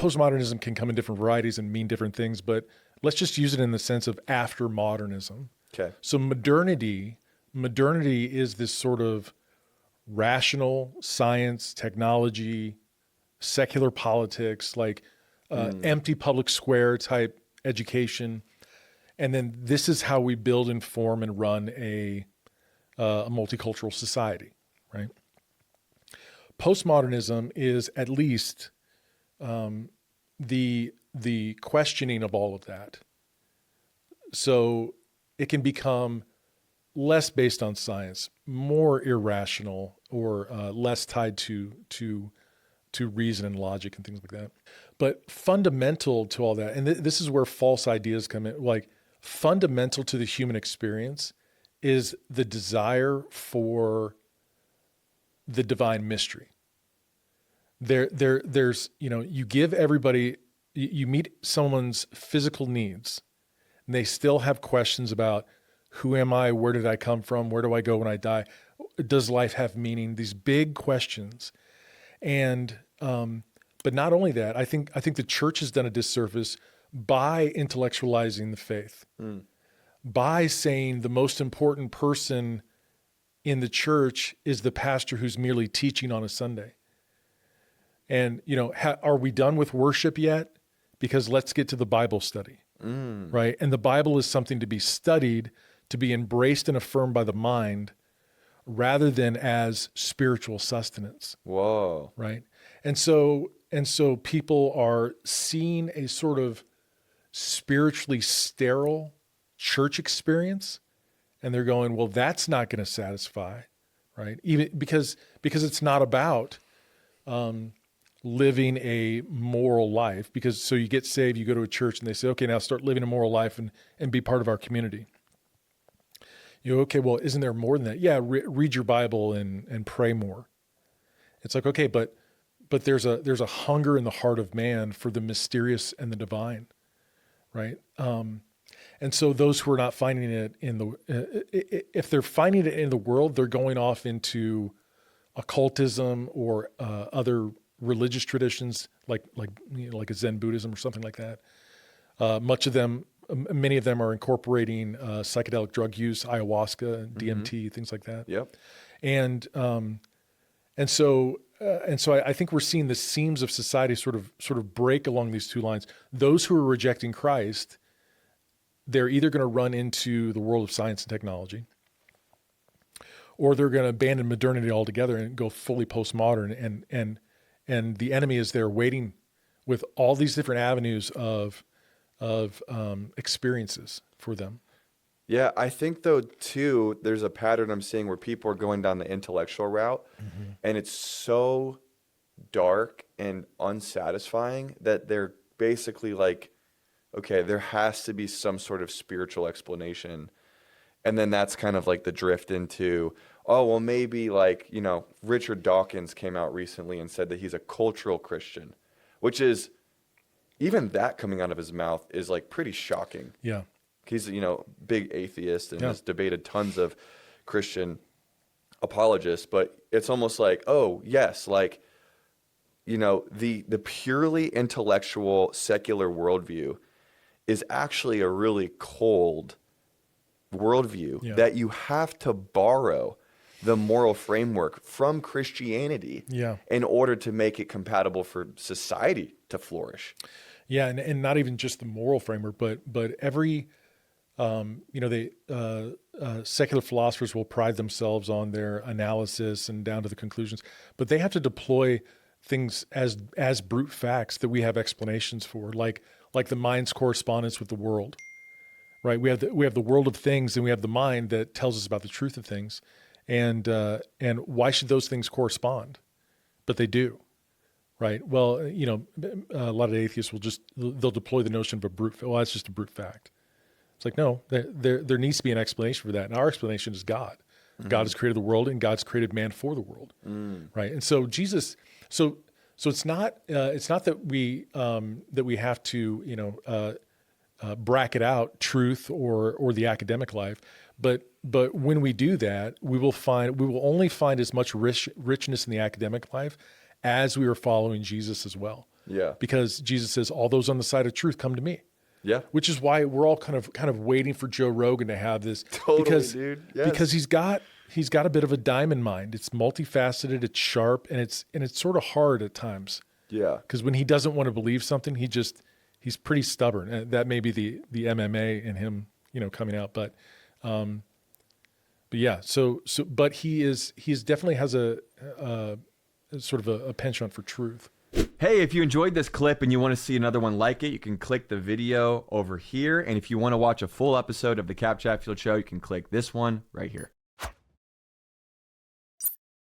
postmodernism can come in different varieties and mean different things, but let's just use it in the sense of after modernism. Okay. So modernity is this sort of rational science, technology, secular politics, like empty public square type education. And then this is how we build and form and run a multicultural society, right? Postmodernism is at least the questioning of all of that. So it can become less based on science, more irrational, or less tied to reason and logic and things like that. But fundamental to all that, and this is where false ideas come in, like fundamental to the human experience is the desire for the divine mystery. There's, you give everybody, you meet someone's physical needs, and they still have questions about who am I, where did I come from, where do I go when I die, does life have meaning? These big questions, and but not only that, I think the church has done a disservice by intellectualizing the faith, by saying the most important person in the church is the pastor who's merely teaching on a Sunday. And, are we done with worship yet? Because let's get to the Bible study, right? And the Bible is something to be studied, to be embraced and affirmed by the mind, rather than as spiritual sustenance. Whoa. Right? And so people are seeing a sort of spiritually sterile church experience, and they're going, well, that's not going to satisfy, right? Even because it's not about living a moral life. Because so you get saved, you go to a church, and they say, okay, now start living a moral life and be part of our community. Okay, well, isn't there more than that? Yeah, read your Bible and pray more. It's like, okay, but there's a hunger in the heart of man for the mysterious and the divine, right? And so those who are not finding it if they're finding it in the world, they're going off into occultism or other religious traditions, like a Zen Buddhism or something like that. Many of them are incorporating psychedelic drug use, ayahuasca, DMT, things like that. Yep. And so I think we're seeing the seams of society sort of break along these two lines. Those who are rejecting Christ, they're either going to run into the world of science and technology, or they're going to abandon modernity altogether and go fully postmodern. And the enemy is there waiting with all these different avenues of experiences for them. Yeah, I think though too, there's a pattern I'm seeing where people are going down the intellectual route, and it's so dark and unsatisfying that they're basically like, okay, there has to be some sort of spiritual explanation. And then that's kind of like the drift into, oh, well, maybe like, Richard Dawkins came out recently and said that he's a cultural Christian, which is, even that coming out of his mouth is like pretty shocking. Yeah. He's, big atheist and has debated tons of Christian apologists, but it's almost like, oh, yes, like, the purely intellectual secular worldview is actually a really cold worldview that you have to borrow the moral framework from Christianity in order to make it compatible for society to flourish. Yeah, and not even just the moral framework, but every, secular philosophers will pride themselves on their analysis and down to the conclusions, but they have to deploy things as brute facts that we have explanations for, like the mind's correspondence with the world, right? We have the world of things, and we have the mind that tells us about the truth of things, and why should those things correspond? But they do, right? Well, a lot of atheists they'll deploy the notion of a brute. Well, that's just a brute fact. It's like, no, there needs to be an explanation for that, and our explanation is God. God has created the world, and God's created man for the world, right? And so Jesus, so it's not that we have to bracket out truth or the academic life, but when we do that, we will only find as much richness in the academic life as we are following Jesus as well. Yeah. Because Jesus says, all those on the side of truth come to me. Yeah. Which is why we're all kind of waiting for Joe Rogan to have this. Totally, dude. Yes. Because he's got a bit of a diamond mind. It's multifaceted, it's sharp, and it's sort of hard at times. Yeah. Because when he doesn't want to believe something, he's pretty stubborn. And that may be the MMA in him, coming out. But yeah. But he's definitely has a sort of a penchant for truth. Hey, if you enjoyed this clip and you want to see another one like it, you can click the video over here. And if you want to watch a full episode of the Kap Chatfield Show, you can click this one right here.